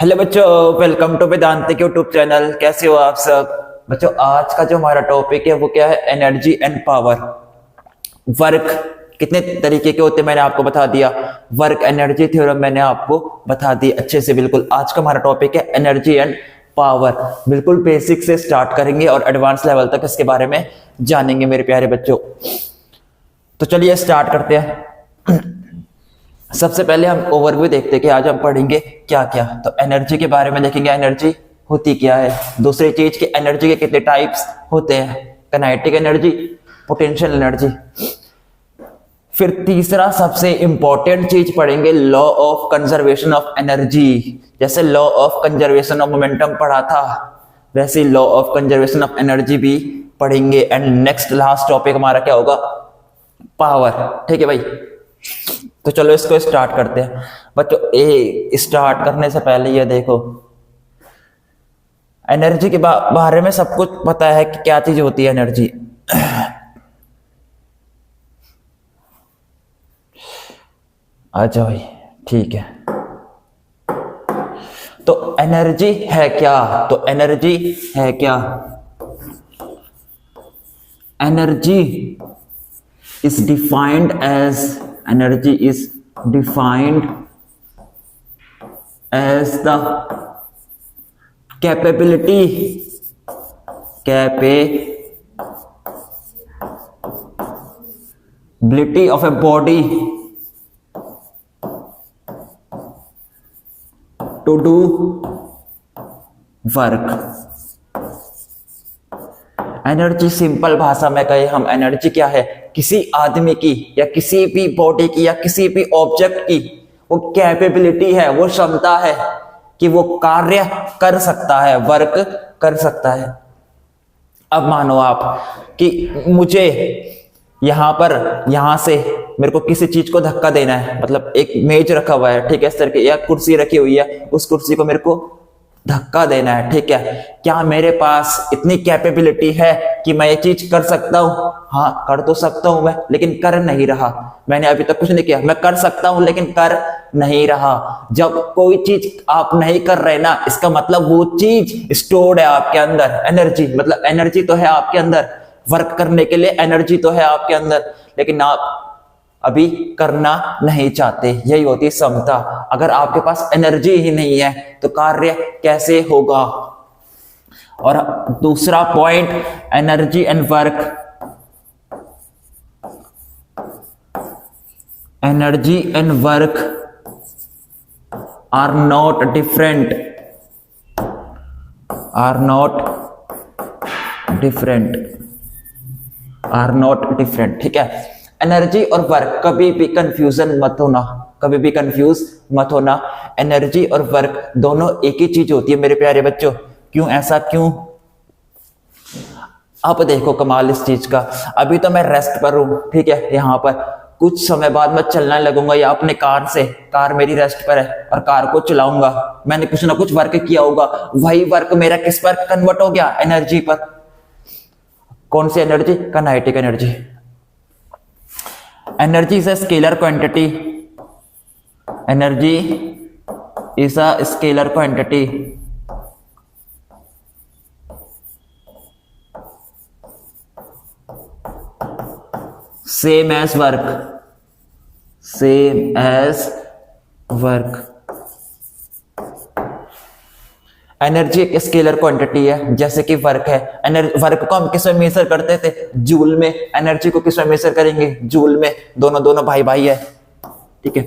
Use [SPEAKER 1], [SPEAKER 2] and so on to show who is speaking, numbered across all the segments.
[SPEAKER 1] Hello बच्चों, welcome to Vedantic YouTube channel. कैसे हो आप सब बच्चों? आज का जो हमारा टॉपिक है वो क्या है? Energy and power. वर्क कितने तरीके के होते हैं मैंने आपको बता दिया। वर्क एनर्जी थ्योरम मैंने आपको बता दी अच्छे से। बिल्कुल आज का हमारा टॉपिक है एनर्जी एंड पावर। बिल्कुल बेसिक से स्टार्ट करेंगे और एडवांस लेवल तक इसके बारे में जानेंगे मेरे प्यारे बच्चों। तो चलिए स्टार्ट करते हैं। सबसे पहले हम ओवरव्यू देखते हैं कि आज हम पढ़ेंगे क्या क्या। तो एनर्जी के बारे में देखेंगे, एनर्जी होती क्या है। दूसरी चीज कि एनर्जी के कितने टाइप्स होते हैं, काइनेटिक एनर्जी, पोटेंशियल एनर्जी। फिर तीसरा सबसे इंपॉर्टेंट चीज पढ़ेंगे, law of conservation of energy. जैसे law of conservation of momentum पढ़ा था, वैसे law of conservation of energy भी पढ़ेंगे। एंड नेक्स्ट लास्ट टॉपिक हमारा क्या होगा? पावर। ठीक है भाई, तो चलो इसको स्टार्ट करते हैं बच्चों। स्टार्ट करने से पहले ये देखो, एनर्जी के बारे में सब कुछ पता है कि क्या चीज होती है एनर्जी। अच्छा भाई, ठीक है। तो एनर्जी है क्या? तो एनर्जी है क्या? Energy is defined as energy is defined as the capability of a body to do work। Energy simple भाषा में कहे हम, एनर्जी क्या है? किसी आदमी की या किसी भी बॉडी की या किसी भी ऑब्जेक्ट की वो कैपेबिलिटी है, वो क्षमता है कि वो कार्य कर सकता है, वर्क कर सकता है। अब मानो आप कि मुझे यहां से मेरे को किसी चीज को धक्का देना है, मतलब एक मेज रखा हुआ है, ठीक है, इस तरह की, या कुर्सी रखी हुई है, उस कुर्सी को मेरे को धक्का देना है, ठीक है। क्या मेरे पास इतनी कैपेबिलिटी है कि मैं ये चीज कर सकता हूं? हाँ, कर तो सकता हूं मैं, लेकिन कर नहीं रहा। मैंने अभी तक कुछ नहीं किया, मैं कर सकता हूं लेकिन कर नहीं रहा। जब कोई चीज आप नहीं कर रहे ना, इसका मतलब वो चीज स्टोर्ड है आपके अंदर। एनर्जी मतलब एनर्जी तो है आपके अंदर, वर्क करने के लिए एनर्जी तो है आपके अंदर, लेकिन आप अभी करना नहीं चाहते। यही होती है क्षमता। अगर आपके पास एनर्जी ही नहीं है तो कार्य कैसे होगा? और दूसरा point, energy and work, energy and work are not different, are not different, are not different. ठीक है, एनर्जी और वर्क कभी भी कंफ्यूजन मत होना, कभी भी कंफ्यूज मत होना। एनर्जी और वर्क दोनों एक ही चीज होती है मेरे प्यारे बच्चों। क्यों ऐसा क्यों? अब देखो कमाल इस चीज का। अभी तो मैं रेस्ट पर हूं, ठीक है, यहां पर कुछ समय बाद मैं चलने लगूंगा या अपने कार से, कार मेरी रेस्ट पर है और कार को चलाऊंगा। मैंने कुछ ना कुछ वर्क किया होगा, वही वर्क मेरा किस पर कन्वर्ट हो गया? एनर्जी पर। कौन सी energy? Kinetic energy. Energy is a scalar quantity. Energy is a scalar quantity. Same as work. Same as work. Energy एक स्केलर क्वांटिटी है, जैसे कि वर्क है। वर्क को हम किस में मेजर करते थे? जूल में। एनर्जी को किस में मेजर करेंगे? जूल में। दोनों दोनों भाई भाई है, ठीक है।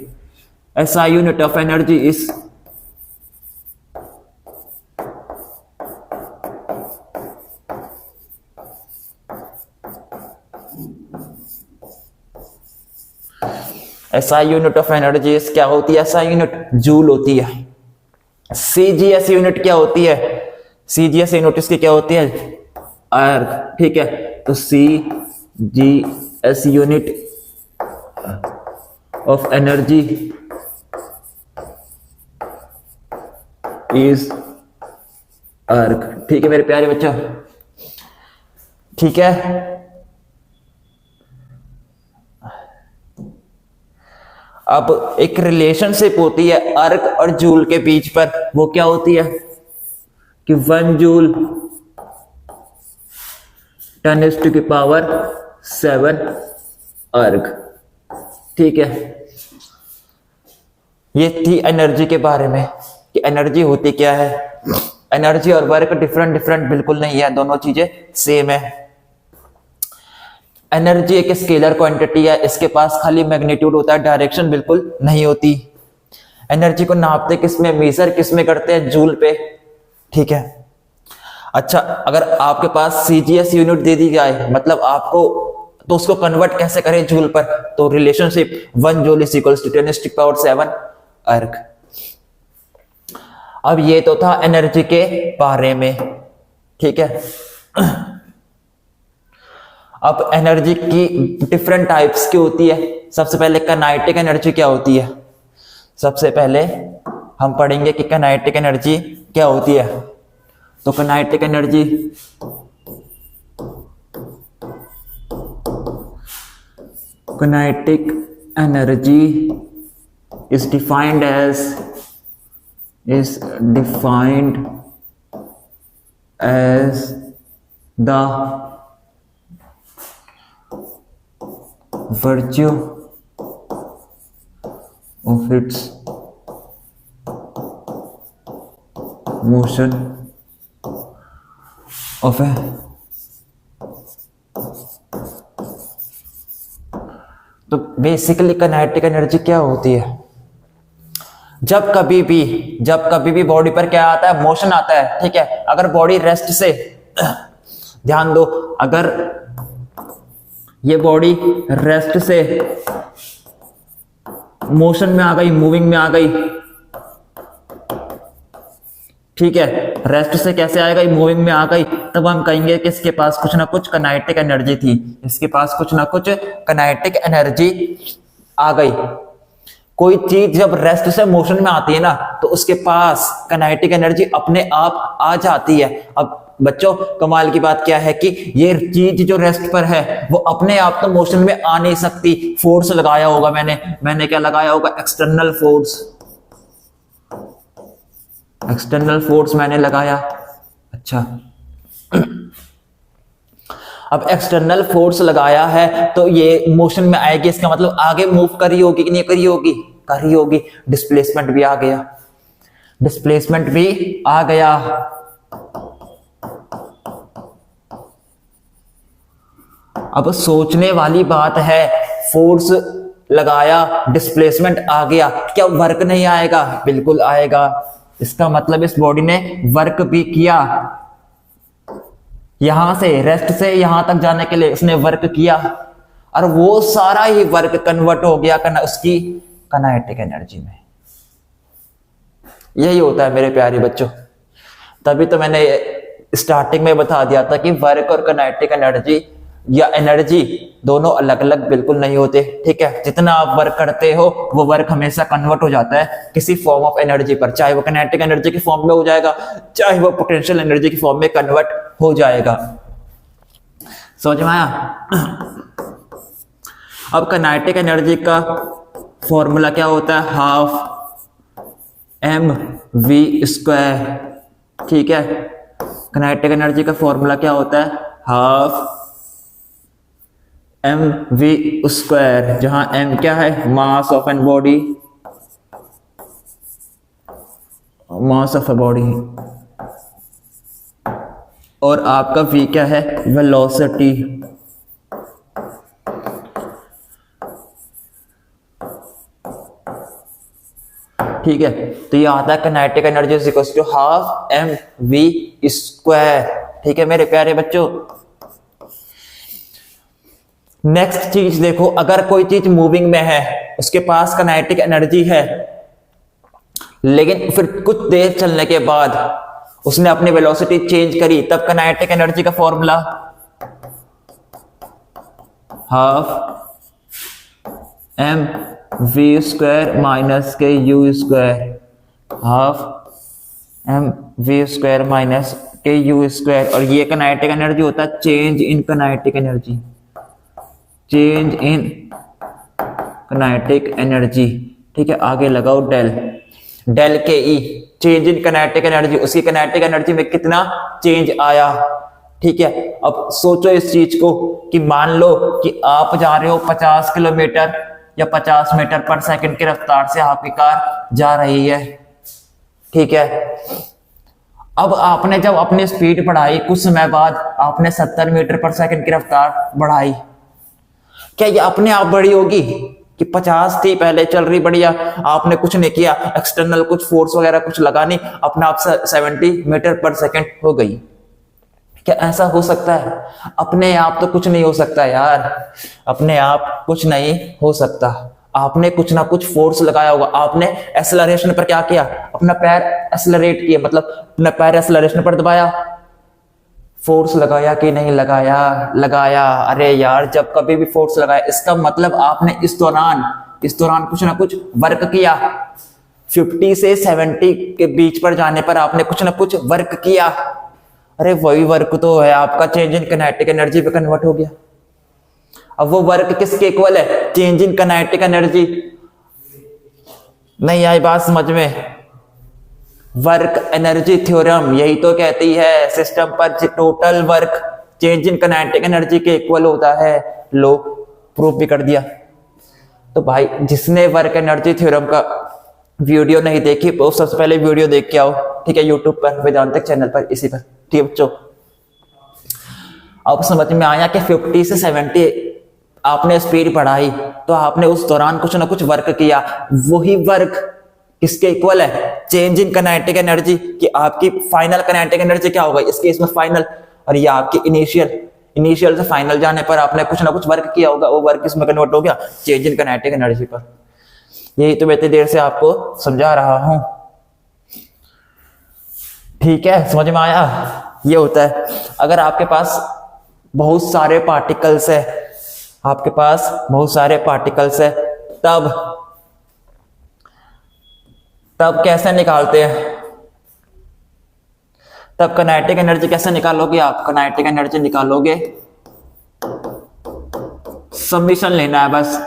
[SPEAKER 1] ऐसा यूनिट ऑफ एनर्जी इज ऐसा यूनिट ऑफ एनर्जी इज क्या होती है? ऐसा यूनिट जूल होती है। सीजीएस यूनिट क्या होती है? सीजीएस यूनिट इसकी क्या होती है? अर्ग, ठीक है। तो CGS unit of energy is अर्ग, ठीक है मेरे प्यारे बच्चों, ठीक है। अब एक रिलेशनशिप होती है अर्क और जूल के बीच पर, वो क्या होती है कि 1 जूल 10⁷ अर्क। ठीक है, ये थी एनर्जी के बारे में कि एनर्जी होती क्या है। एनर्जी और वर्क डिफरेंट बिल्कुल नहीं है, दोनों चीजें सेम है। एनर्जी एक स्केलर क्वांटिटी है, इसके पास खाली मैग्नीट्यूड होता है, डायरेक्शन बिल्कुल नहीं होती। एनर्जी को नापते किस में, मेजर किस में करते हैं, जूल पे। ठीक है, अच्छा अगर आपके पास सीजीएस यूनिट दे दी जाए, मतलब आपको, तो उसको कन्वर्ट कैसे करें जूल पर, तो relationship 1 joule is equals to 10⁷ erg. अब ये तो था एनर्जी के बारे में। ठीक है, अब एनर्जी की डिफरेंट टाइप्स की होती है। सबसे पहले काइनेटिक एनर्जी क्या होती है, सबसे पहले हम पढ़ेंगे कि काइनेटिक एनर्जी क्या होती है। तो kinetic energy is defined as the virtue of its motion of a तो बेसिकली काइनेटिक एनर्जी क्या होती है, जब कभी भी बॉडी पर क्या आता है, मोशन आता है। ठीक है, अगर बॉडी रेस्ट से, ध्यान दो, अगर ये बॉडी रेस्ट से मोशन में आ गई, मूविंग में आ गई, ठीक है, रेस्ट से कैसे आएगा, मूविंग में आ गई, तब हम कहेंगे कि इसके पास कुछ ना कुछ काइनेटिक एनर्जी थी, इसके पास कुछ ना कुछ काइनेटिक एनर्जी आ गई। कोई चीज जब रेस्ट से मोशन में आती है ना, तो उसके पास काइनेटिक एनर्जी अपने आप आ जाती है। अब बच्चों कमाल की बात क्या है कि ये चीज जो रेस्ट पर है वो अपने आप तो मोशन में आ नहीं सकती, फोर्स लगाया होगा मैंने क्या लगाया होगा, एक्सटर्नल फोर्स मैंने लगाया। अच्छा, अब एक्सटर्नल फोर्स लगाया है तो ये मोशन में आएगी, इसका मतलब आगे मूव करी होगी कि नहीं करी होगी, डिस्प्लेसमेंट भी आ गया। अब सोचने वाली बात है, फोर्स लगाया, डिस्प्लेसमेंट आ गया, क्या वर्क नहीं आएगा? बिल्कुल आएगा। इसका मतलब इस बॉडी ने वर्क भी किया, यहां से रेस्ट से यहां तक जाने के लिए उसने वर्क किया, और वो सारा ही वर्क कन्वर्ट हो गया उसकी काइनेटिक एनर्जी में। यही होता है मेरे प्यारे बच्चों, तभी तो मैंने स्टार्टिंग में बता दिया था कि वर्क और काइनेटिक एनर्जी या एनर्जी दोनों अलग अलग बिल्कुल नहीं होते। ठीक है, जितना आप वर्क करते हो वो वर्क हमेशा कन्वर्ट हो जाता है किसी फॉर्म ऑफ एनर्जी पर, चाहे वो काइनेटिक एनर्जी की फॉर्म में हो जाएगा, चाहे वो पोटेंशियल एनर्जी की फॉर्म में कन्वर्ट हो जाएगा। समझ में आया? अब काइनेटिक एनर्जी का फॉर्मूला क्या होता है, ½ mv²। ठीक है, काइनेटिक एनर्जी का फॉर्मूला क्या होता है, ½ mv², जहां m क्या है, mass of an body, mass of a body, और आपका v क्या है, वेलोसिटी। ठीक है, तो ये आता है kinetic energy is equal to ½ mv²। ठीक है मेरे प्यारे बच्चों, नेक्स्ट चीज देखो, अगर कोई चीज मूविंग में है, उसके पास काइनेटिक एनर्जी है, लेकिन फिर कुछ देर चलने के बाद उसने अपनी वेलोसिटी चेंज करी, तब काइनेटिक एनर्जी का formula ½ mv² minus ku², ½ mv² minus ku², और ये काइनेटिक एनर्जी होता है change in kinetic energy, change in kinetic energy, ठीक है, आगे लगाओ डेल, डेल के ई, चेंज इन काइनेटिक एनर्जी, उसकी काइनेटिक एनर्जी में कितना चेंज आया, ठीक है। अब सोचो इस चीज को कि मान लो कि आप जा रहे हो 50 किलोमीटर या 50 मीटर पर सेकंड की रफ्तार से आपकी कार जा रही है, ठीक है। अब आपने जब अपनी स्पीड बढ़ाई, कुछ समय बाद आपने 70 मीटर पर सेकंड की रफ्तार बढ़ाई, क्या ये अपने आप बढ़ी होगी कि 50 थी पहले चल रही बढ़िया, आपने कुछ नहीं किया, एक्सटर्नल कुछ फोर्स वगैरह कुछ लगा नहीं, अपने आप 70 मीटर पर सेकंड हो गई? क्या ऐसा हो सकता है? अपने आप तो कुछ नहीं हो सकता यार, अपने आप कुछ नहीं हो सकता। आपने कुछ ना कुछ फोर्स लगाया होगा। आपने एक्सेलरेशन पर क्या किया, अपना पैर एक्सेलरेट किया, मतलब अपना पैर एक्सेलरेशन पर दबाया, फोर्स लगाया कि नहीं लगाया? लगाया। अरे यार, जब कभी भी फोर्स लगाया इसका मतलब आपने इस दौरान कुछ ना कुछ वर्क किया। 50 से 70 के बीच पर जाने पर आपने कुछ ना कुछ वर्क किया। अरे वही वर्क तो है आपका चेंज इन काइनेटिक एनर्जी पे कन्वर्ट हो गया। अब वो वर्क किसके इक्वल है? Change in kinetic energy. नहीं आई बात समझ में? वर्क एनर्जी थ्योरम यही तो कहती है सिस्टम पर total work change in kinetic energy के इक्वल होता है। लो प्रूफ भी कर दिया। तो भाई जिसने वर्क एनर्जी थ्योरम का वीडियो नहीं देखी वो सबसे पहले वीडियो देख के आओ, ठीक है, यूट्यूब पर वेदांतिक चैनल पर, इसी पर, ठीक है बच्चों। अब समझ में आया कि 50 से 70 आपने स्पीड बढ़ाई तो आपने उस दौरान कुछ ना कुछ वर्क किया। वही वर्क किसके इक्वल है? Change in kinetic energy. कि आपकी फाइनल काइनेटिक एनर्जी क्या होगा इस केस में? फाइनल। और ये आपकी इनिशियल से फाइनल जाने पर आपने कुछ ना कुछ वर्क किया होगा, वो वर्क इसमें कन्वर्ट हो गया चेंज इन काइनेटिक एनर्जी पर। यही तो मैं इतनी देर से आपको समझा रहा हूं, ठीक है, समझ में आया? ये होता है अगर आपके पास बहुत सारे पार्टिकल्स है, आपके पास बहुत सारे पार्टिकल्स है, तब कैसे निकालते हैं? तब काइनेटिक एनर्जी कैसे निकालोगे आप? काइनेटिक एनर्जी निकालोगे, समीशन लेना है बस,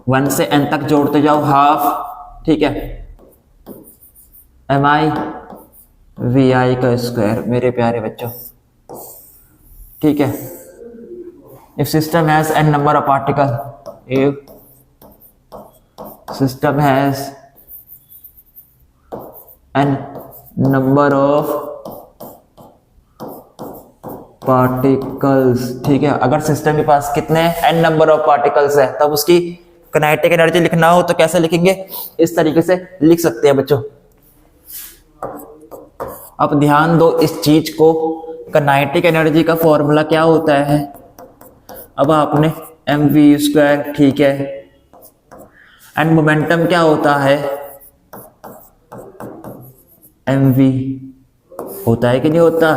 [SPEAKER 1] 1 से n तक जोड़ते जाओ, हाफ, ठीक है, mi vi का स्क्वायर, मेरे प्यारे बच्चों, ठीक है। If system has n number of particle, if system has n number of particles, ठीक है। अगर सिस्टम के पास कितने n नंबर ऑफ पार्टिकल्स है तब उसकी काइनेटिक एनर्जी लिखना हो तो कैसे लिखेंगे? इस तरीके से लिख सकते हैं बच्चों। अब ध्यान दो इस चीज को, काइनेटिक एनर्जी का फॉर्मूला क्या होता है? अब आपने mv², ठीक है, एंड मोमेंटम क्या होता है? mv होता है कि नहीं होता?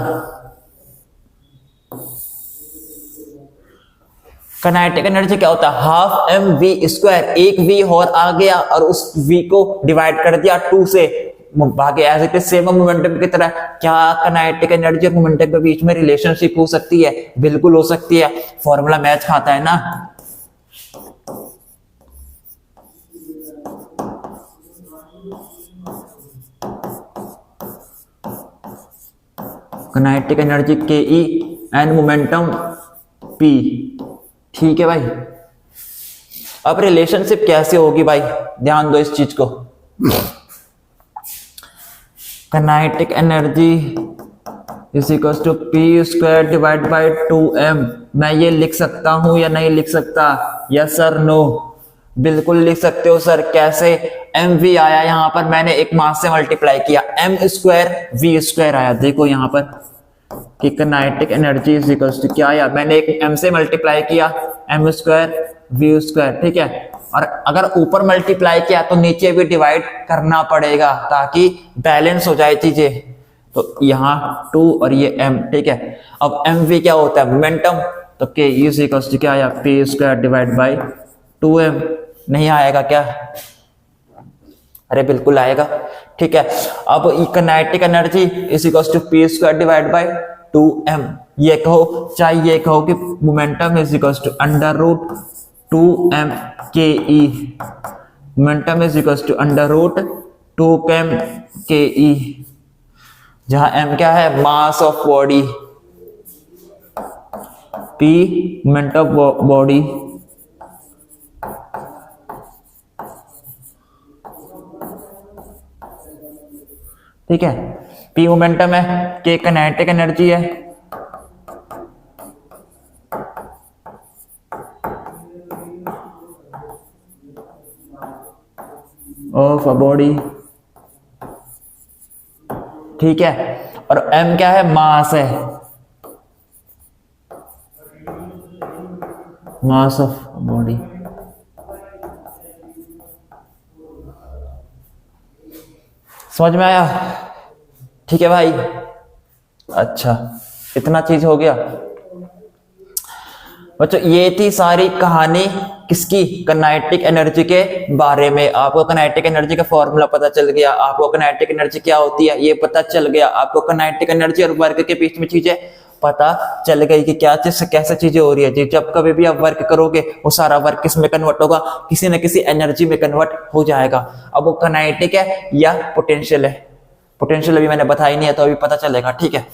[SPEAKER 1] काइनेटिक एनर्जी क्या होता है? हाफ mv², एक v और आ गया और उस v को डिवाइड कर दिया 2 से, बाकी as it is same momentum की तरह। क्या काइनेटिक एनर्जी और मोमेंटम के बीच में रिलेशनशिप हो सकती है? बिल्कुल हो सकती है, फॉर्मूला मैच खाता है ना। काइनेटिक एनर्जी के ई एंड मोमेंटम पी, ठीक है भाई। अब रिलेशनशिप कैसे होगी भाई? ध्यान दो इस चीज को, kinetic energy is equal to p² divide by 2m। मैं ये लिख सकता हूं या नहीं लिख सकता? Yes sir, no? बिल्कुल लिख सकते हो सर। कैसे? mv आया, यहां पर मैंने एक मास से मल्टीप्लाई किया, m² v² आया। देखो यहां पर कि kinetic energy is equal to क्या आया? मैंने एक m से मल्टीप्लाई किया, m² v², ठीक है। और अगर ऊपर मल्टीप्लाई किया तो नीचे भी डिवाइड करना पड़ेगा ताकि बैलेंस हो जाए चीजें। तो यहाँ 2 और ये m, ठीक है। अब mv क्या होता है? मोमेंटम। तो k इज इक्वल टू क्या आया? p² divide by 2m। नहीं आएगा क्या? अरे बिल्कुल आएगा, ठीक है। अब kinetic energy is equal to p² divide by 2m। ये कहो, चाहे ये कहो कि momentum is equal to 2m K E momentum is equal to under root 2m K E, जहां m क्या है mass of body, p moment of body, ठीक है, p मोमेंटम है, k काइनेटिक एनर्जी है, ऑफ अ बॉडी, ठीक है, और m क्या है मास है, मास ऑफ बॉडी। समझ में आया? ठीक है भाई, अच्छा इतना चीज हो गया बच्चों। ये थी सारी कहानी किसकी, काइनेटिक एनर्जी के बारे में। आपको काइनेटिक एनर्जी का फॉर्मूला पता चल गया, आपको काइनेटिक एनर्जी क्या होती है ये पता चल गया, आपको काइनेटिक एनर्जी और वर्क के बीच में चीजें पता चल गई कि क्या चीज कैसे चीजें हो रही है जी। जब कभी भी आप वर्क करोगे वो सारा वर्क किस में कन्वर्ट होगा, किसी न किसी एनर्जी में कन्वर्ट हो जाएगा। अब वो काइनेटिक है या पोटेंशियल है, पोटेंशियल अभी मैंने बताया नहीं है तो अभी पता चलेगा, ठीक है।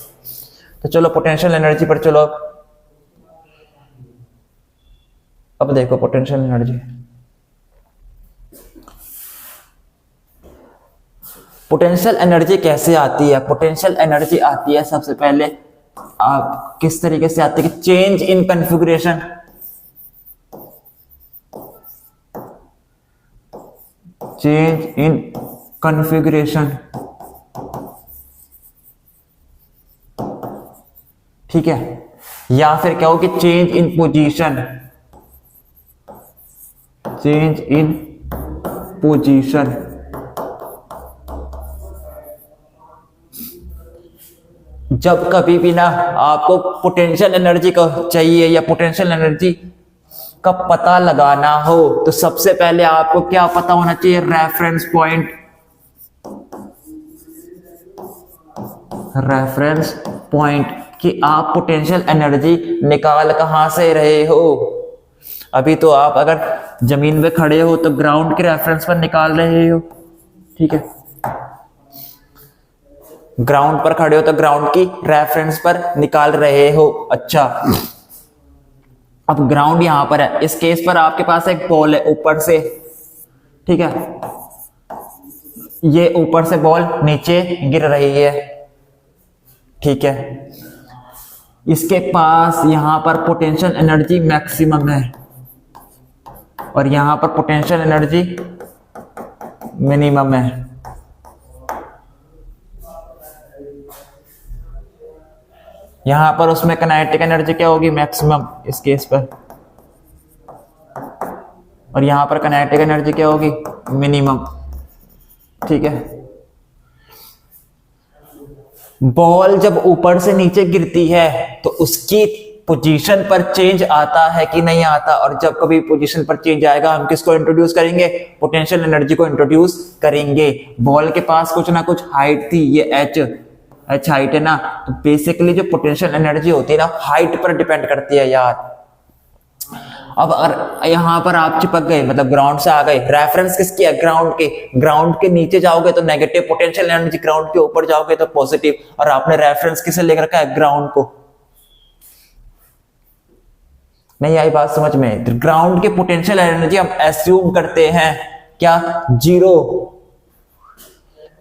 [SPEAKER 1] तो चलो पोटेंशियल एनर्जी पर चलो, अब देखो पोटेंशियल एनर्जी। पोटेंशियल एनर्जी कैसे आती है? पोटेंशियल एनर्जी आती है सबसे पहले आप किस तरीके से आती है कि change in configuration, change in configuration, ठीक है, या फिर क्या हो कि change in position, change in position. जब कभी भी ना आपको पोटेंशियल एनर्जी का चाहिए या पोटेंशियल एनर्जी का पता लगाना हो तो सबसे पहले आपको क्या पता होना चाहिए, रेफरेंस पॉइंट, रेफरेंस पॉइंट कि आप पोटेंशियल एनर्जी निकाल कहां से रहे हो। अभी तो आप अगर जमीन में खड़े हो तो ग्राउंड के रेफरेंस पर निकाल रहे हो, ठीक है, ग्राउंड पर खड़े हो तो ग्राउंड की रेफरेंस पर निकाल रहे हो। अच्छा, अब ग्राउंड यहां पर है, इस केस पर आपके पास एक बॉल है ऊपर से, ठीक है, ये ऊपर से बॉल नीचे गिर रही है, ठीक है, इसके पास यहां पर पोटेंशियल एनर्जी मैक्सिमम है और यहां पर पोटेंशियल एनर्जी मिनिमम है। यहां पर उसमें काइनेटिक एनर्जी क्या होगी, मैक्सिमम इस केस पर, और यहां पर काइनेटिक एनर्जी क्या होगी, मिनिमम, ठीक है। बॉल जब ऊपर से नीचे गिरती है तो उसकी पोजीशन पर चेंज आता है कि नहीं आता, और जब कभी पोजीशन पर चेंज आएगा हम किसको इंट्रोड्यूस करेंगे, पोटेंशियल एनर्जी को इंट्रोड्यूस करेंगे। बॉल के पास कुछ ना कुछ हाइट थी, ये एच हाइट है ना, तो बेसिकली जो पोटेंशियल एनर्जी होती है ना हाइट पर डिपेंड करती है यार। अब अगर यहां पर आप चिपक गए, मतलब ग्राउंड से आ गए, रेफरेंस किसकी है, ग्राउंड के नीचे जाओगे तो नेगेटिव पोटेंशियल एनर्जी, ग्राउंड के ऊपर जाओगे तो पॉजिटिव, और आपने रेफरेंस किसे लेकर रखा है, ग्राउंड को। नहीं आई बात समझ में? ग्राउंड की पोटेंशियल एनर्जी हम एज्यूम करते हैं क्या, 0,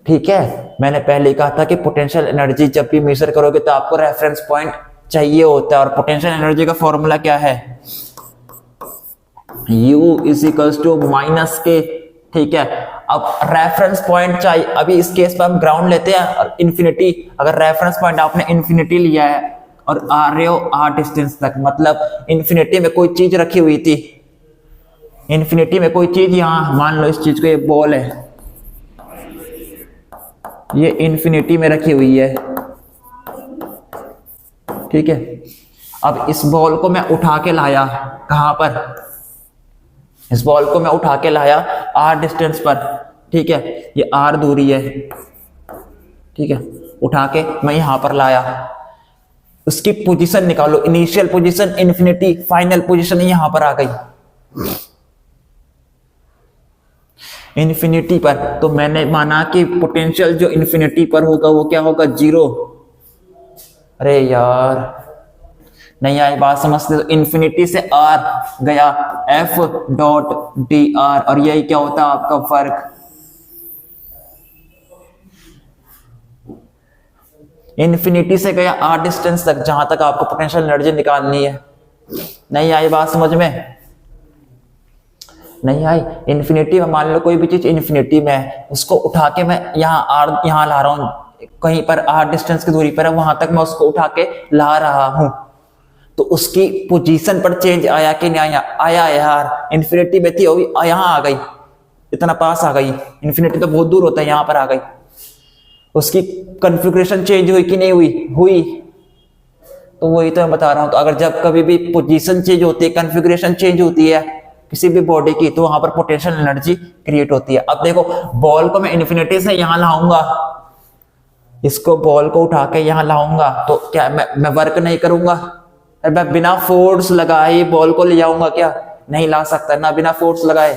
[SPEAKER 1] ठीक है। मैंने पहले कहा था कि पोटेंशियल एनर्जी जब भी मेजर करोगे तो आपको रेफरेंस पॉइंट चाहिए होता है, और पोटेंशियल एनर्जी का फॉर्मूला क्या है, U is equals to minus k, ठीक है। अब रेफरेंस पॉइंट चाहिए, अभी इस केस पर हम ग्राउंड लेते हैं और इन्फिनिटी, अगर रेफरेंस पॉइंट आपने इन्फिनिटी लिया है और आ रहे हो R डिस्टेंस तक, मतलब इन्फिनिटी में कोई चीज रखी हुई थी, इन्फिनिटी में कोई चीज, यहां मान लो इस चीज को, ये बॉल है, ये इन्फिनिटी में रखी हुई है, ठीक है। अब इस बॉल को मैं उठा के लाया, कहां पर, इस बॉल को मैं उठा के लाया R डिस्टेंस पर, ठीक है, ये R दूरी है, ठीक है, उठा के मैं यहां पर लाया, उसकी पोजीशन निकालो, initial position infinity, final position यहां पर आ गई, इन्फिनिटी पर, तो मैंने माना कि पोटेंशियल जो इन्फिनिटी पर होगा वो क्या होगा, जीरो। अरे यार नहीं आई बात समझते, तो इन्फिनिटी से आर गया एफ डॉट डी आर, और यही क्या होता है आपका वर्क। इन्फिनिटी से गया आर डिस्टेंस तक, जहां तक आपको पोटेंशियल एनर्जी निकालनी है। नहीं आई बात समझ में, नहीं आई। इन्फिनिटी में मान लो कोई भी चीज इन्फिनिटी में है, उसको उठा के मैं यहाँ आर यहाँ ला रहा हूँ, कहीं पर आर डिस्टेंस की दूरी पर है, वहां तक मैं उसको उठा के ला रहा हूं, तो उसकी पोजीशन पर चेंज आया कि नहीं आया, आया यार। इन्फिनिटी में थी वो यहाँ आ गई, इतना पास आ गई। इन्फिनिटी तो बहुत दूर होता है, यहाँ पर आ गई। उसकी कॉन्फ़िगरेशन चेंज हुई कि नहीं हुई, हुई। तो वही तो मैं बता रहा हूं। तो अगर जब कभी भी पोजीशन चेंज होती है, कॉन्फ़िगरेशन चेंज होती है किसी भी बॉडी की, तो वहां पर पोटेंशियल एनर्जी क्रिएट होती है। अब देखो बॉल को मैं इन्फिनिटी से यहां लाऊंगा, इसको बॉल को उठा के यहां लाऊंगा, तो क्या मैं वर्क नहीं करूंगा? मैं बिना फोर्स लगाए बॉल को ले जाऊंगा क्या? नहीं ला सकता ना बिना फोर्स लगाए।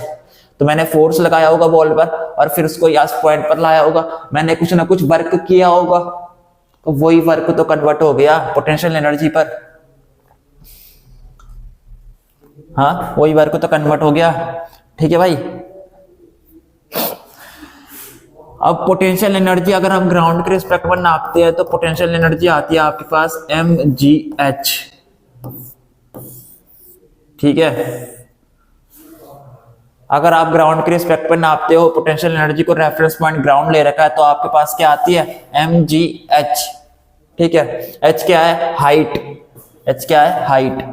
[SPEAKER 1] तो मैंने फोर्स लगाया होगा बॉल पर, और फिर उसको इस पॉइंट पर लाया होगा, मैंने कुछ ना कुछ वर्क किया होगा, तो वही वर्क तो कन्वर्ट हो गया पोटेंशियल एनर्जी पर। हाँ वही वर्क तो कन्वर्ट हो गया। ठीक है भाई। अब पोटेंशियल एनर्जी अगर हम ग्राउंड के रिस्पेक्ट में नापते हैं, तो पोटेंशियल एनर्जी आती है आपके पास mgh। ठीक है, अगर आप ग्राउंड के रिस्पेक्ट पर नापते हो, पोटेंशियल एनर्जी को रेफरेंस पॉइंट ग्राउंड ले रखा है, तो आपके पास क्या आती है, mgh। ठीक है, h क्या है, हाइट। h क्या है, हाइट।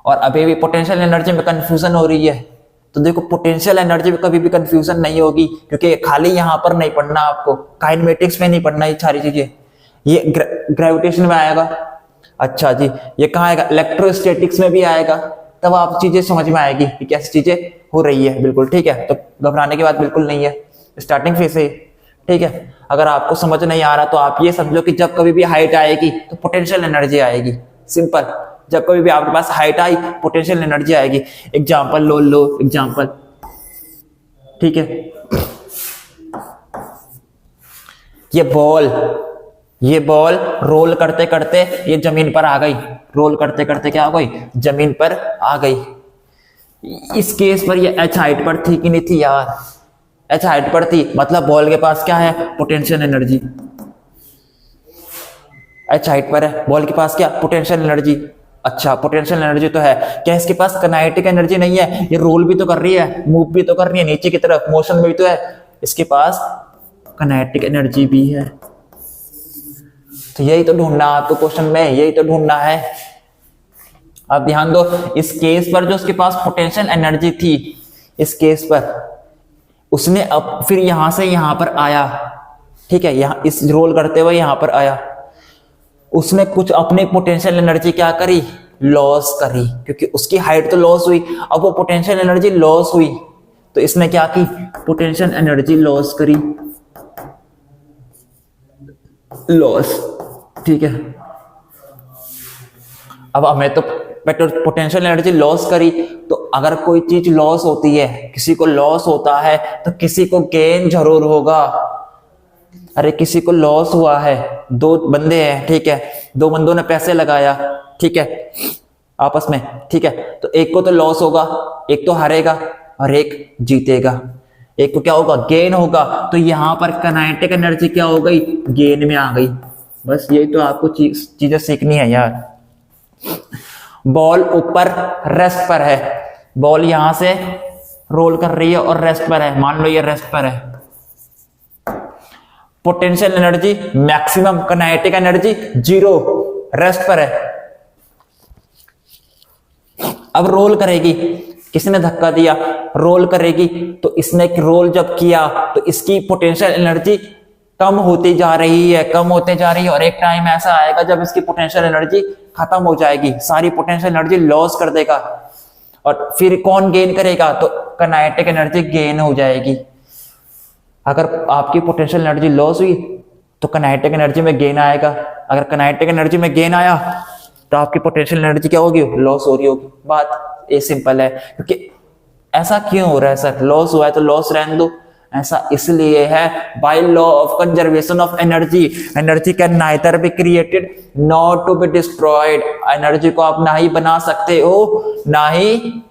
[SPEAKER 1] और अभी भी पोटेंशियल एनर्जी में कंफ्यूजन हो रही है, तो देखो पोटेंशियल एनर्जी में कभी भी कंफ्यूजन नहीं होगी, क्योंकि खाली यहां पर नहीं पढ़ना आपको, काइनेमेटिक्स में नहीं पढ़ना ये सारी चीजें, ये ग्रेविटेशन में आएगा। अच्छा जी, ये कहाँ आएगा, इलेक्ट्रोस्टैटिक्स में भी आएगा, तब आप चीजें समझ में आएगी कि कैसी चीजें हो रही है। बिल्कुल ठीक है, तो घबराने की बात बिल्कुल नहीं है, स्टार्टिंग फेज से। ठीक है, अगर आपको समझ नहीं आ रहा तो आप ये समझो कि जब कभी भी हाइट आएगी तो पोटेंशियल एनर्जी आएगी, सिंपल। जब कभी भी आपके पास हाइट आई, पोटेंशियल एनर्जी आएगी। एग्जांपल लो एग्जांपल। ठीक है, ये बॉल रोल करते करते ये जमीन पर आ गई, रोल करते करते क्या हो गई, जमीन पर आ गई। इस केस पर ये h हाइट पर थी कि नहीं थी यार, h हाइट पर थी, मतलब बॉल के पास क्या है, पोटेंशियल एनर्जी। h हाइट पर है, बॉल के पास क्या, पोटेंशियल एनर्जी। अच्छा, पोटेंशियल एनर्जी तो है, क्या इसके पास काइनेटिक एनर्जी नहीं है? ये रोल भी तो कर रही है, मूव भी तो कर रही है नीचे की तरफ, मोशन में भी तो है, इसके पास काइनेटिक एनर्जी भी है। तो यही तो ढूंढना आपको क्वेश्चन में, यही तो ढूंढना है। अब ध्यान दो, इस केस पर जो उसके पास पोटेंशियल एनर्जी थी, इस केस पर उसने अब फिर यहां से यहां पर आया। ठीक है, यहां इस रोल करते हुए यहां पर आया, उसने कुछ अपने पोटेंशियल एनर्जी क्या करी, लॉस करी, क्योंकि उसकी हाइट तो लॉस हुई, अब वो पोटेंशियल एनर्जी लॉस हुई, तो इसने क्या की, पोटेंशियल एनर्जी लॉस करी, लॉस। ठीक है, अब हमें तो पोटेंशियल एनर्जी लॉस करी, तो अगर कोई चीज लॉस होती है, किसी को लॉस होता है, तो किसी को गेन जरूर होगा। अरे किसी को लॉस हुआ है, दो बंदे हैं, ठीक है, दो बंदों ने पैसे लगाया, ठीक है, आपस में, ठीक है, तो एक को तो लॉस होगा, एक तो हारेगा और एक जीतेगा, एक को क्या होगा, गेन होगा। तो यहां पर काइनेटिक एनर्जी क्या हो गई, गेन में आ गई। बस यही तो आपको चीजें सीखनी है यार। बॉल ऊपर रेस्ट पर है, बॉल यहां से रोल कर रही है और रेस्ट पर है, मान लो ये रेस्ट पर है। Potential energy maximum, kinetic energy zero, rest पर है। अब रोल करेगी, किसने धक्का दिया, रोल करेगी, तो इसने रोल जब किया तो इसकी पोटेंशियल एनर्जी कम होती जा रही है, कम होते जा रही है, और एक टाइम ऐसा आएगा जब इसकी पोटेंशियल एनर्जी खत्म हो जाएगी, सारी पोटेंशियल एनर्जी लॉस कर देगा, और फिर कौन गेन करेगा, तो काइनेटिक एनर्जी गेन हो जाएगी। अगर आपकी पोटेंशियल एनर्जी लॉस हुई तो काइनेटिक एनर्जी में गेन आएगा। अगर काइनेटिक एनर्जी में गेन आया तो आपकी पोटेंशियल एनर्जी क्या होगी, लॉस हो रही होगी। बात ये सिंपल है। क्योंकि ऐसा क्यों हो रहा है सर, लॉस हुआ है तो लॉस रहने दो, ऐसा इसलिए है by law of conservation of energy, energy can neither be created not to be destroyed. एनर्जी को आप ना ही बना सकते हो ना ही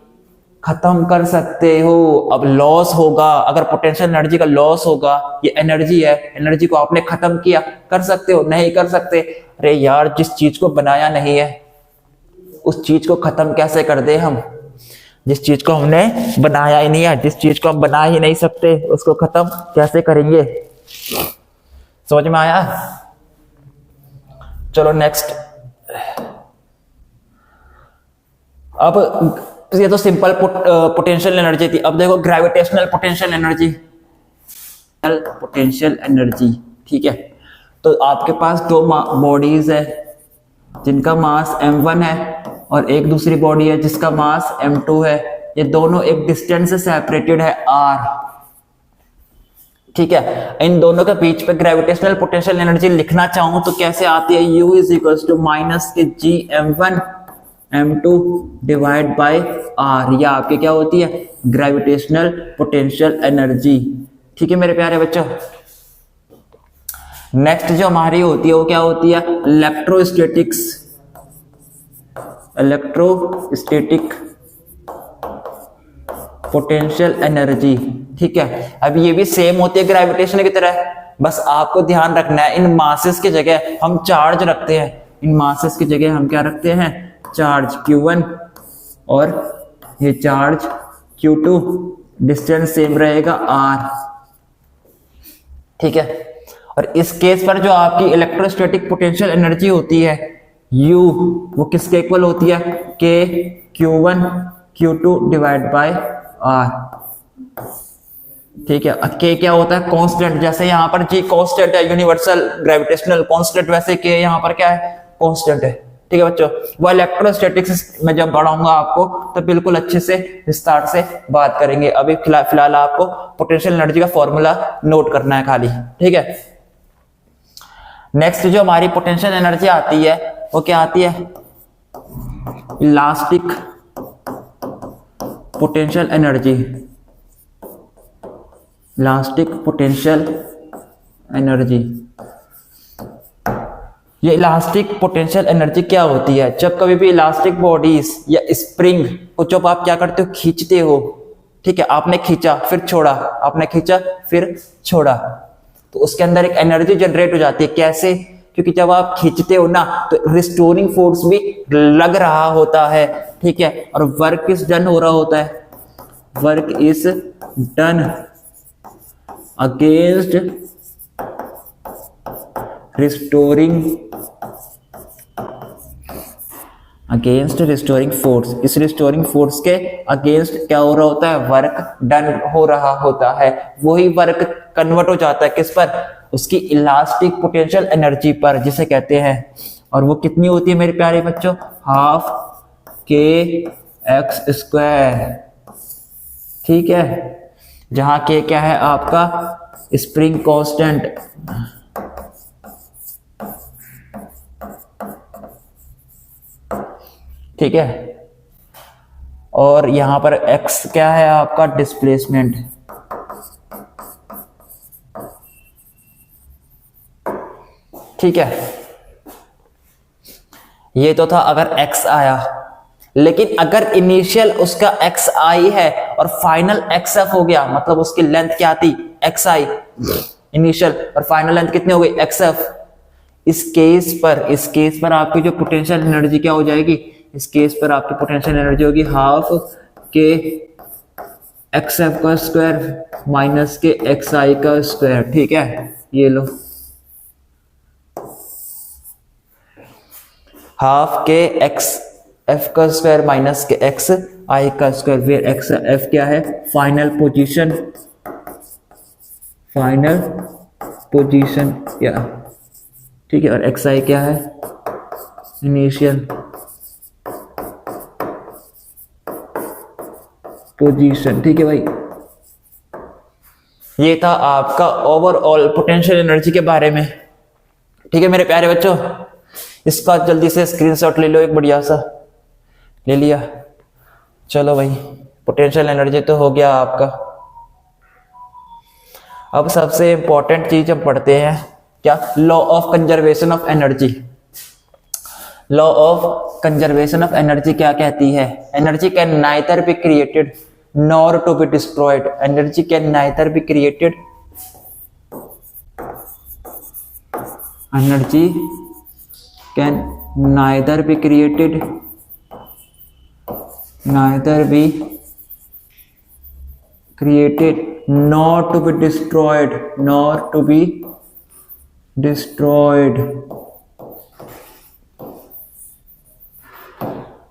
[SPEAKER 1] खत्म कर सकते हो। अब लॉस होगा, अगर पोटेंशियल एनर्जी का लॉस होगा, ये एनर्जी है, एनर्जी को आपने खत्म किया, कर सकते हो, नहीं कर सकते। अरे यार, जिस चीज को बनाया नहीं है उस चीज को खत्म कैसे कर दे हम, जिस चीज को हमने बनाया ही नहीं है, जिस चीज को हम बना ही नहीं सकते उसको खत्म कैसे करेंगे। समझ में आया? चलो नेक्स्ट। अब ये तो सिंपल पोटेंशियल एनर्जी थी। अब देखो gravitational potential energy, potential energy, ठीक है। तो आपके पास दो बॉडीज है जिनका मास m1 है और एक दूसरी बॉडी है जिसका मास m2 है। ये दोनों एक डिस्टेंस से सेपरेटेड है r, ठीक है। इन दोनों के बीच पे ग्रेविटेशनल पोटेंशियल एनर्जी लिखना चाहूं तो कैसे आती है, U is equals to minus k G m1 m2 divide by r। यह आपके क्या होती है, ग्रेविटेशनल पोटेंशियल एनर्जी, ठीक है मेरे प्यारे बच्चों। नेक्स्ट जो हमारी होती है वो क्या होती है, इलेक्ट्रोस्टैटिक्स, इलेक्ट्रोस्टैटिक पोटेंशियल एनर्जी, ठीक है। अब ये भी सेम होती है ग्रेविटेशन की तरह, बस आपको ध्यान रखना है इन मासेस की जगह हम चार्ज रखते हैं, इन मासेस की जगह हम क्या रखते हैं, चार्ज Q1 और ये चार्ज Q2, डिस्टेंस सेम रहेगा r, ठीक है। और इस केस पर जो आपकी इलेक्ट्रोस्टैटिक पोटेंशियल एनर्जी होती है U, वो किसके इक्वल होती है, K Q1 Q2 divide by R, ठीक है। K क्या होता है, कांस्टेंट, जैसे यहाँ पर G कांस्टेंट है, यूनिवर्सल ग्रेविटेशनल कांस्टेंट, वैसे K यहाँ पर क्या है, कांस्टेंट है, ठीक है बच्चों। वो इलेक्ट्रोस्टैटिक्स में जब पढ़ाऊंगा आपको तो बिल्कुल अच्छे से विस्तार से बात करेंगे। अभी फिलहाल आपको पोटेंशियल एनर्जी का फॉर्मूला नोट करना है खाली, ठीक है। नेक्स्ट जो हमारी पोटेंशियल एनर्जी आती है वो क्या आती है, elastic potential energy, elastic potential energy. ये इलास्टिक पोटेंशियल एनर्जी क्या होती है, जब कभी भी इलास्टिक बॉडीज या स्प्रिंग को जब आप क्या करते हो, खींचते हो, ठीक है। आपने खींचा फिर छोड़ा, आपने खींचा फिर छोड़ा, तो उसके अंदर एक एनर्जी जनरेट हो जाती है। कैसे, क्योंकि जब आप खींचते हो ना तो रिस्टोरिंग फोर्स भी लग रहा होता है, ठीक है। और वर्क इज डन हो रहा होता है, work is done against restoring, against restoring force. इस रिस्टोरिंग फोर्स के अगेंस्ट क्या हो रहा होता है, वर्क डन हो रहा होता है। वही वर्क कन्वर्ट हो जाता है किस पर, उसकी इलास्टिक पोटेंशियल एनर्जी पर, जिसे कहते हैं। और वो कितनी होती है मेरे प्यारे बच्चों, हाफ के एक्स स्क्वायर, ठीक है। जहां के क्या है आपका स्प्रिंग कांस्टेंट, ठीक है। और यहां पर x क्या है आपका, डिस्प्लेसमेंट, ठीक है। ये तो था अगर x आया, लेकिन अगर इनिशियल उसका x आई है और फाइनल xf हो गया, मतलब उसकी लेंथ क्या थी, xi इनिशियल, और फाइनल लेंथ कितनी हो गई, xf। इस केस पर आपकी जो पोटेंशियल एनर्जी क्या हो जाएगी, इस केस पर आपकी पोटेंशियल एनर्जी होगी हाफ के xf का स्क्वायर माइनस के xi का स्क्वायर, ठीक है। ये लो, हाफ के xf का स्क्वायर माइनस के xi का स्क्वायर, फिर xf क्या है, फाइनल पोजीशन, फाइनल पोजीशन क्या, ठीक है। और xi क्या है, इनिशियल पोजीशन, ठीक है भाई। ये था आपका ओवरऑल पोटेंशियल एनर्जी के बारे में। ठीक है मेरे प्यारे बच्चों, इसका जल्दी से स्क्रीनशॉट ले लो, एक बढ़िया सा ले लिया। चलो भाई, पोटेंशियल एनर्जी तो हो गया आपका। अब सबसे इंपॉर्टेंट चीज हम पढ़ते हैं, क्या? Law of conservation of energy. Law of conservation of energy क्या कहती है? Energy can neither be created nor to be destroyed. Energy can neither be created, energy can neither be created, neither be created nor to be destroyed, nor to be destroyed.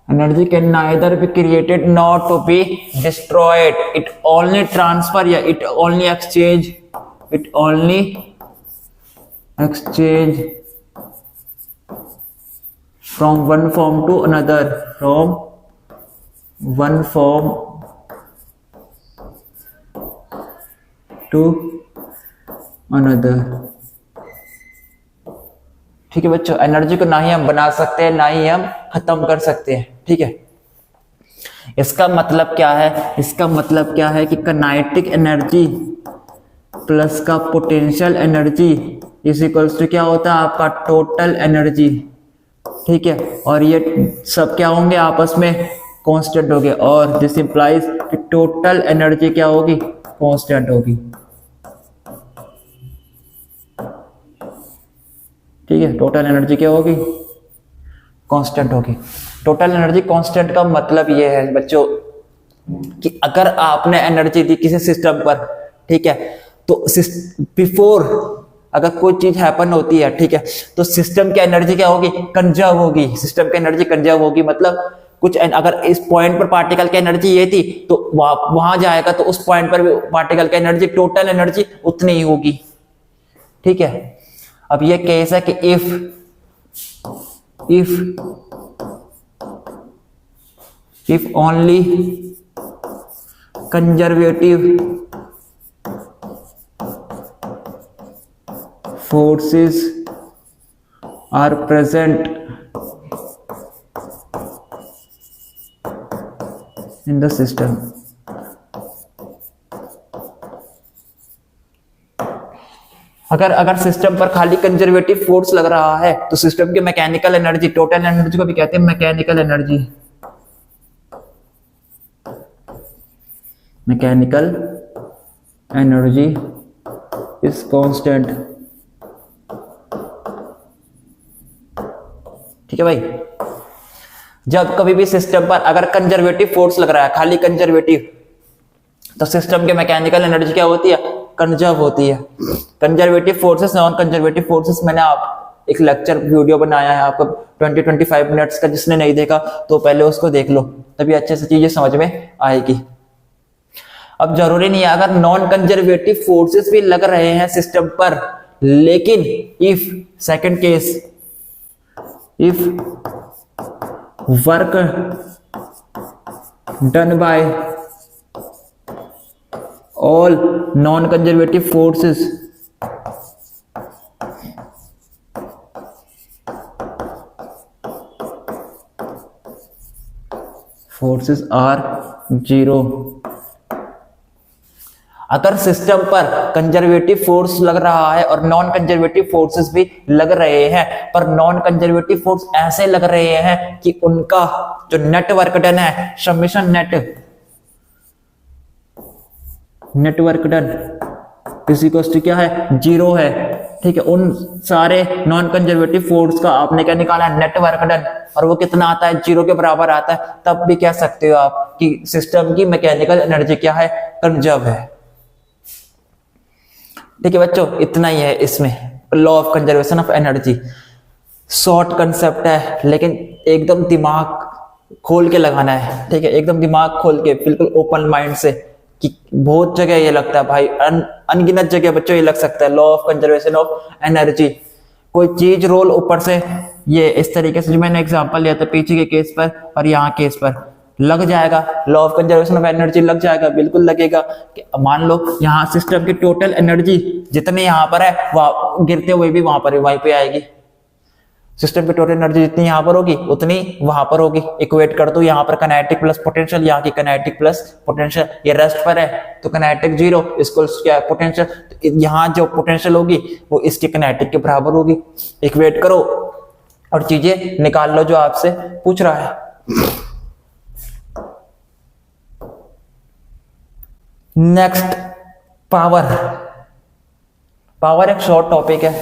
[SPEAKER 1] Energy can neither be created nor to be destroyed. It only transfer, yeah, it only exchange, it only exchange from one form to another, from one form to another। ठीक है बच्चों, energy को ना ही हम बना सकते हैं ना ही हम खत्म कर सकते हैं। ठीक है, इसका मतलब क्या है? इसका मतलब क्या है कि काइनेटिक एनर्जी प्लस का potential energy is equals to क्या होता है? आपका टोटल एनर्जी। ठीक है, और ये सब क्या होंगे? आपस में कांस्टेंट हो गया, और दिस इंप्लाइज कि टोटल एनर्जी क्या होगी? कांस्टेंट होगी। ठीक है, टोटल एनर्जी क्या होगी? कांस्टेंट होगी। टोटल एनर्जी कांस्टेंट का मतलब ये है बच्चों कि अगर आपने एनर्जी दी किसी सिस्टम पर, ठीक है, तो बिफोर अगर कोई चीज हैपन होती है, ठीक है, तो सिस्टम की एनर्जी क्या होगी? कंजर्व होगी। सिस्टम की एनर्जी कंजर्व होगी, मतलब कुछ अगर इस पॉइंट पर पार्टिकल की एनर्जी ये थी तो वहां जाएगा तो उस पॉइंट पर भी पार्टिकल की एनर्जी, टोटल एनर्जी उतनी ही होगी। ठीक है, अब ये केस है कि if only conservative forces are present in the system, अगर सिस्टम पर खाली कंजर्वेटिव फोर्स लग रहा है तो सिस्टम की मैकेनिकल एनर्जी, टोटल एनर्जी को भी कहते हैं mechanical energy, mechanical energy is constant. ठीक है भाई, जब कभी भी सिस्टम पर अगर कंजर्वेटिव फोर्स लग रहा है, खाली कंजर्वेटिव, तो सिस्टम के मैकेनिकल एनर्जी क्या होती है? कंजर्व होती है। Conservative forces, non conservative forces, मैंने आप एक लेक्चर वीडियो बनाया है आपको 20-25 मिनट्स का, जिसने नहीं देखा तो पहले उसको देख लो, तभी अच्छे से चीजें समझ में आएगी। अब जरूरी नहीं है अगर नॉन कंजर्वेटिव फोर्सेस भी लग रहे हैं सिस्टम पर, लेकिन if second case, if work done by all non-conservative forces are zero। अगर सिस्टम पर कंजर्वेटिव फोर्स लग रहा है और नॉन कंजर्वेटिव फोर्सेस भी लग रहे हैं, पर नॉन कंजर्वेटिव फोर्स ऐसे लग रहे हैं कि उनका जो नेटवर्क डन है, समेशन नेटवर्क डन इसी को क्या है? जीरो है। ठीक है, उन सारे नॉन कंजर्वेटिव फोर्स का आपने क्या निकाला? नेटवर्क डन, और वो कितना आता है? जीरो के बराबर आता है। तब भी कह सकते हो आप कि सिस्टम की मैकेनिकल एनर्जी क्या है? कंजर्व है। ठीक है बच्चों, इतना ही है इसमें law of conservation of energy. Short concept है, लेकिन एकदम दिमाग खोल के लगाना है। ठीक है, एकदम दिमाग खोल के, बिल्कुल ओपन माइंड से, कि बहुत जगह ये लगता है भाई, अनगिनत जगह बच्चों ये लग सकता है law of conservation of energy. कोई चीज रोल ऊपर से, ये इस तरीके से जो मैंने एग्जांपल लिया था पीछे के केस पर और यहाँ केस पर, लग जाएगा, law of conservation of energy लग जाएगा, बिल्कुल लगेगा। मान लो यहाँ सिस्टम की टोटल एनर्जी जितनी यहाँ पर है वह गिरते हुए भी वहां पर वहीं पे आएगी। सिस्टम की टोटल एनर्जी जितनी यहाँ पर होगी उतनी वहां पर होगी। इक्वेट कर दो, यहाँ पर काइनेटिक प्लस पोटेंशियल, यहाँ की काइनेटिक प्लस पोटेंशियल, ये रेस्ट पर है तो काइनेटिक जीरो, इसको क्या पोटेंशियल, तो यहाँ जो पोटेंशियल होगी वो इसकी काइनेटिक के बराबर होगी। इक्वेट करो और चीजें निकाल लो जो आपसे पूछ रहा है। Next power. पावर एक शॉर्ट टॉपिक है,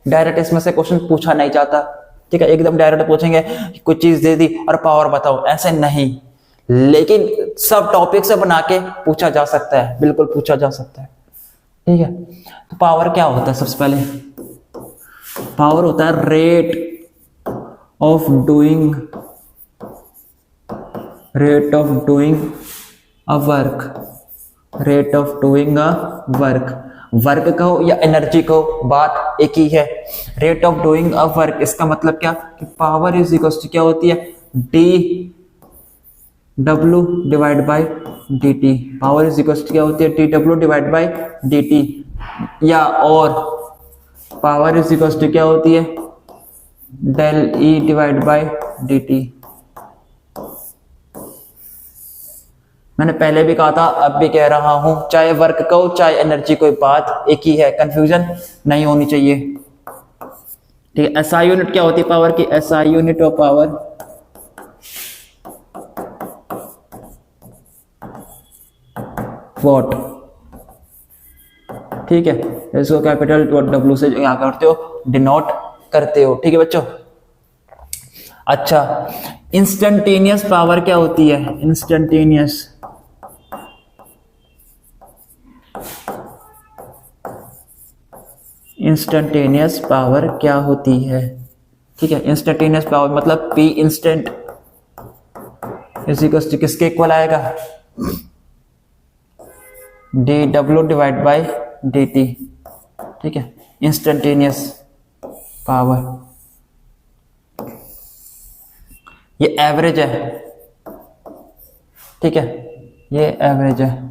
[SPEAKER 1] डायरेक्ट इसमें से क्वेश्चन पूछा नहीं जाता, ठीक है। एकदम डायरेक्ट पूछेंगे कुछ चीज दे दी और पावर बताओ, ऐसे नहीं, लेकिन सब टॉपिक से बना के पूछा जा सकता है, बिल्कुल पूछा जा सकता है, ठीक है। तो पावर क्या होता है? सबसे पहले पावर होता है rate of doing a work, rate of doing a work. Work कहो या एनर्जी कहो, बात एक ही है। Rate of doing a work, इसका मतलब क्या कि पावर इज इक्वल टू क्या होती है, डी डब्ल्यू divide by d t. Power is equal to क्या होती है, डी डब्ल्यू डिवाइड बाई डी टी। या और पावर इज इक्वल टू क्या होती है, del e divide by d t. मैंने पहले भी कहा था, अब भी कह रहा हूं, चाहे वर्क कहो चाहे एनर्जी, कोई बात एक ही है, कंफ्यूजन नहीं होनी चाहिए, ठीक है। एसआई यूनिट क्या होती है पावर की? SI unit of power what, ठीक है। इसको कैपिटल डब्ल्यू से क्या करते हो, डिनोट करते हो, ठीक है बच्चों। अच्छा, इंस्टेंटेनियस पावर क्या होती है? इंस्टेंटेनियस पावर क्या होती है, ठीक है। इंस्टेंटेनियस पावर मतलब P instant is equal to किसके इक्वल आएगा, डी डब्ल्यू डिवाइड बाई डी टी, ठीक है। इंस्टेंटेनियस पावर ये एवरेज है, ठीक है, ये एवरेज है।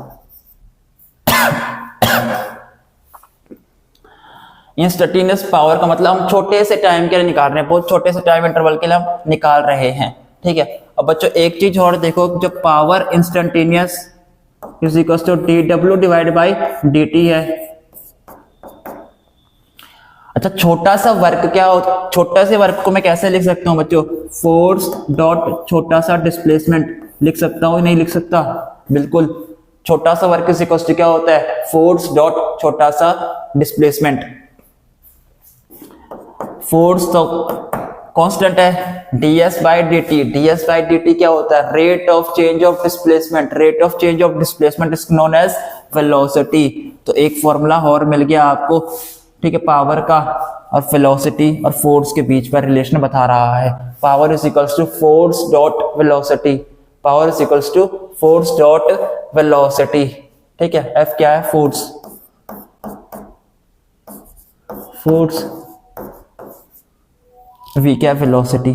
[SPEAKER 1] इंस्टेंटेनियस पावर का मतलब हम छोटे से टाइम के लिए निकाल रहे हैं, बहुत छोटे से टाइम इंटरवल के लिए हम निकाल रहे हैं, ठीक है। अब बच्चों एक चीज और देखो, जो power instantaneous is equal to d डब्ल्यू डिवाइड बाई डी टी है। अच्छा, छोटा सा वर्क क्या हो, छोटा से वर्क को मैं कैसे लिख सकता हूं बच्चों, फोर्स डॉट छोटा सा डिस्प्लेसमेंट लिख सकता हूं, नहीं लिख सकता? बिल्कुल, छोटा सा वर्क इज इक्वल टू क्या होता है, फोर्स डॉट छोटा सा डिस्प्लेसमेंट। फोर्स तो कांस्टेंट है, ds by d t. ds by d t क्या होता है, rate of change of displacement. Rate of change of displacement is known as velocity. तो एक फॉर्मूला और मिल गया आपको, ठीक है, पावर का और वेलोसिटी और फोर्स के बीच में रिलेशन बता रहा है। Power is equals to force dot velocity, power is equals to force dot velocity, ठीक है। F क्या है, फोर्स, फोर्स, V क्या है, वेलोसिटी।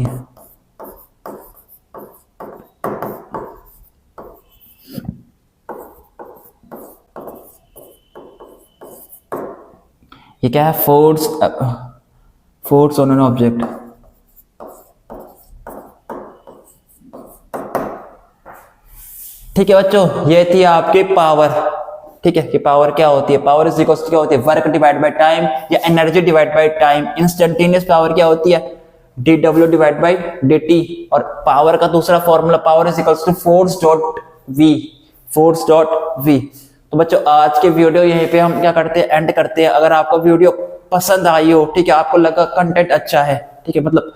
[SPEAKER 1] ये क्या है, force, force on an object. ठीक है बच्चों, ये थी आपकी पावर, ठीक है। कि पावर क्या होती है, पावर इज इक्वल टू क्या होती है, वर्क डिवाइड बाय टाइम या energy divide by time. Instantaneous power क्या होती है, डी डब्ल्यू डिवाइड बाई डी टी। और पावर का दूसरा formula, power is equal to force dot v, force dot v. तो बच्चों आज के वीडियो यहीं पे हम क्या करते हैं, एंड करते हैं। अगर आपको वीडियो पसंद आई हो, ठीक है, आपको लगा कंटेंट अच्छा है, ठीक है, मतलब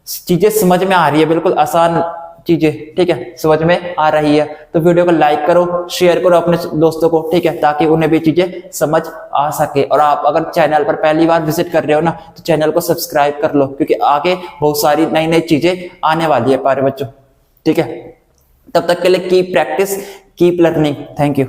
[SPEAKER 1] चीजें समझ में आ रही है, बिल्कुल आसान चीजें, ठीक है, समझ में आ रही है, तो वीडियो को लाइक करो, शेयर करो अपने दोस्तों को, ठीक है, ताकि उन्हें भी चीजें समझ आ सके। और आप अगर चैनल पर पहली बार विजिट कर रहे हो ना, तो चैनल को सब्सक्राइब कर लो, क्योंकि आगे बहुत सारी नई नई चीजें आने वाली है प्यारे बच्चों, ठीक है। तब तक के लिए keep practice, keep learning. Thank you.